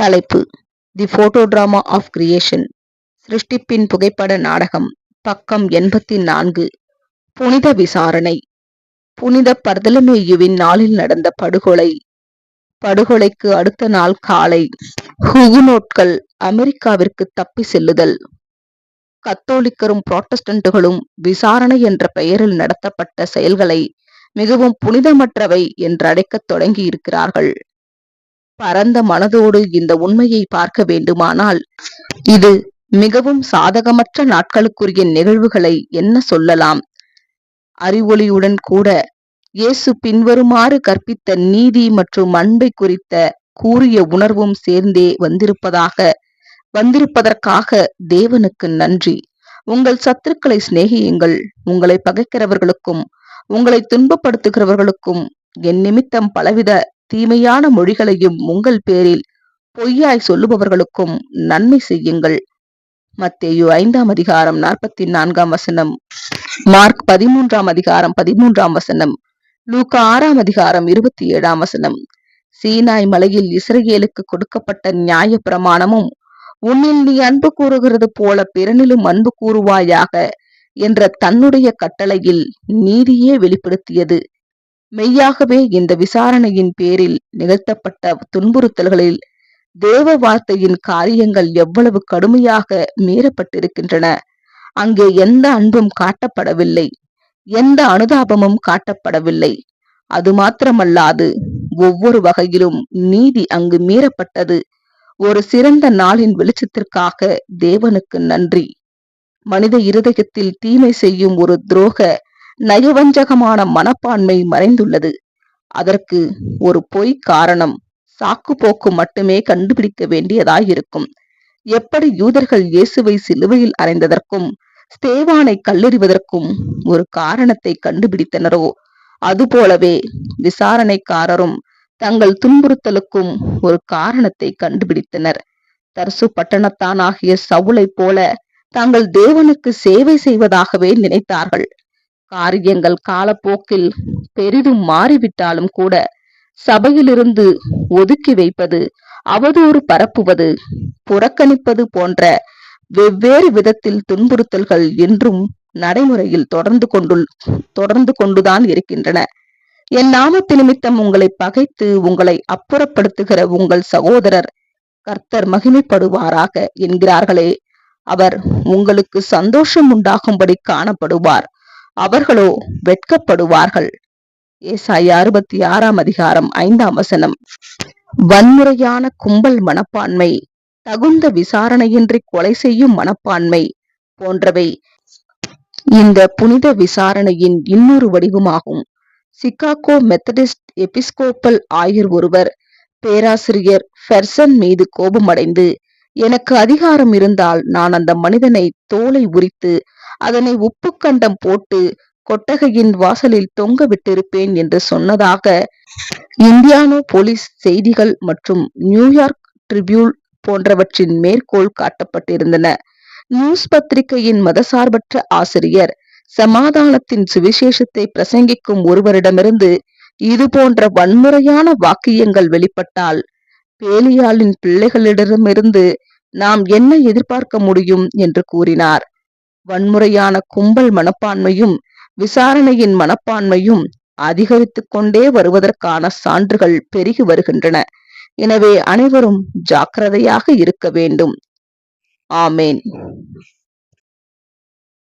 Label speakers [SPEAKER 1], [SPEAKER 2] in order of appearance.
[SPEAKER 1] தலைப்பு: தி போட்டோடிராமா of creation. சிருஷ்டிப்பின் புகைப்பட நாடகம். பக்கம் 84. புனித விசாரணை. புனித பர்தலமேயுவின் நாளில் நடந்த படுகொலை. படுகொலைக்கு அடுத்த நாள் காலை ஹுகுனோட்கள் அமெரிக்காவிற்கு தப்பி செல்லுதல். கத்தோலிக்கரும் புராட்டஸ்டன்ட்டுகளும் விசாரணை என்ற பெயரில் நடத்தப்பட்ட செயல்களை மிகவும் புனிதமற்றவை என்று அழைக்கத் தொடங்கி இருக்கிறார்கள். பரந்த மனதோடு இந்த உண்மையை பார்க்க வேண்டுமானால் இது மிகவும் சாதகமற்ற நாட்களுக்குரிய நிகழ்வுகளை என்ன சொல்லலாம். அறிவொளியுடன் கூட இயேசு பின்வருமாறு கற்பித்த நீதி மற்றும் அன்பை குறித்த கூறிய உணர்வும் சேர்ந்தே வந்திருப்பதற்காக தேவனுக்கு நன்றி. உங்கள் சத்துருக்களை சிநேகியுங்கள், உங்களை பகைக்கிறவர்களுக்கும் உங்களை துன்பப்படுத்துகிறவர்களுக்கும் என் நிமித்தம் பலவித தீமையான மொழிகளையும் உங்கள் பேரில் பொய்யாய் சொல்லுபவர்களுக்கும் நன்மை செய்யுங்கள். மத்தேயு 5ஆம் அதிகாரம் 44ஆம் வசனம், மார்க் 13ஆம் அதிகாரம் 13ஆம் வசனம், லூக்கா 6ஆம் அதிகாரம் 27ஆம் வசனம். சீனாய் மலையில் இஸ்ரவேலுக்கு கொடுக்கப்பட்ட நியாய பிரமாணமும் உன்னில் நீ அன்பு கூறுகிறது போல பிறனிலும் அன்பு கூறுவாயாக என்ற தன்னுடைய கட்டளையில் நீதியே வெளிப்படுத்தியது. மெய்யாகவே இந்த விசாரணையின் பேரில் நிகழ்த்தப்பட்ட துன்புறுத்தல்களில் தேவ வார்த்தையின் காரியங்கள் எவ்வளவு கடுமையாக மீறப்பட்டிருக்கின்றன. அங்கே எந்த அன்பும் காட்டப்படவில்லை, எந்த அனுதாபமும் காட்டப்படவில்லை. அது மாத்திரமல்லாது ஒவ்வொரு வகையிலும் நீதி அங்கு மீறப்பட்டது. ஒரு சிறந்த நாளின் வெளிச்சத்திற்காக தேவனுக்கு நன்றி. மனித இருதயத்தில் தீமை செய்யும் ஒரு துரோக நயவஞ்சகமான மனப்பான்மை மறைந்துள்ளது. அதற்கு ஒரு பொய் காரணம், சாக்கு போக்கு மட்டுமே கண்டுபிடிக்க வேண்டியதாயிருக்கும். எப்படி யூதர்கள் இயேசுவை சிலுவையில் அறைந்ததற்கும் ஸ்தேவானை கல்லெறிவதற்கும் ஒரு காரணத்தை கண்டுபிடித்தனரோ, அதுபோலவே விசாரணைக்காரரும் தங்கள் துன்புறுத்தலுக்கும் ஒரு காரணத்தை கண்டுபிடித்தனர். தர்சு பட்டணத்தானாகிய சவுலை போல தாங்கள் தேவனுக்கு சேவை செய்வதாகவே நினைத்தார்கள். காரியங்கள் காலப்போக்கில் பெரிதும் மாறிவிட்டாலும் கூட சபையிலிருந்து ஒதுக்கி வைப்பது, அவதூறு பரப்புவது, புறக்கணிப்பது போன்ற வெவ்வேறு விதத்தில் துன்புறுத்தல்கள் இன்றும் நடைமுறையில் தொடர்ந்து கொண்டுதான் இருக்கின்றன. என் நாமத்து நிமித்தம் உங்களை பகைத்து உங்களை அப்புறப்படுத்துகிற உங்கள் சகோதரர் கர்த்தர் மகிமைப்படுவாராக என்கிறார்களே, அவர் உங்களுக்கு சந்தோஷம் உண்டாகும்படி காணப்படுவார், அவர்களோ வெட்கப்படுவார்கள். ஏசாயா 66ஆம் அதிகாரம் 5ஆம் வசனம். வன்முறையான கும்பல் மனப்பான்மை, தகுந்த விசாரணையின்றி கொலை செய்யும் மனப்பான்மை போன்றவை இந்த புனித விசாரணையின் இன்னொரு வடிவமாகும். சிகாகோ மெத்தடிஸ்ட் எபிஸ்கோப்பல் ஆயர் ஒருவர் பேராசிரியர் ஃபெர்சன் மீது கோபமடைந்து, எனக்கு அதிகாரம் இருந்தால் நான் அந்த மனிதனை தோலை உரித்து அதனை உப்பு கண்டம் போட்டு கொட்டகையின் வாசலில் தொங்க விட்டிருப்பேன் என்று சொன்னதாக இந்தியானோ போலீஸ் செய்திகள் மற்றும் நியூயார்க் ட்ரிபியூன் போன்றவற்றின் மேற்கோள் காட்டப்பட்டிருந்தன. நியூஸ் பத்திரிகையின் மதசார்பற்ற ஆசிரியர் சமாதானத்தின் சுவிசேஷத்தை பிரசங்கிக்கும் ஒருவரிடமிருந்து இது போன்ற வன்முறையான வாக்கியங்கள் வெளிப்பட்டால் பேலியாளின் பிள்ளைகளிடமிருந்து நாம் என்ன எதிர்பார்க்க முடியும் என்று கூறினார். வன்முறையான கும்பல் மனப்பான்மையும் விசாரணையின் மனப்பான்மையும் அதிகரித்துக் கொண்டே வருவதற்கான சான்றுகள் பெருகி வருகின்றன. எனவே அனைவரும் ஜாக்கிரதையாக இருக்க வேண்டும். ஆமேன்.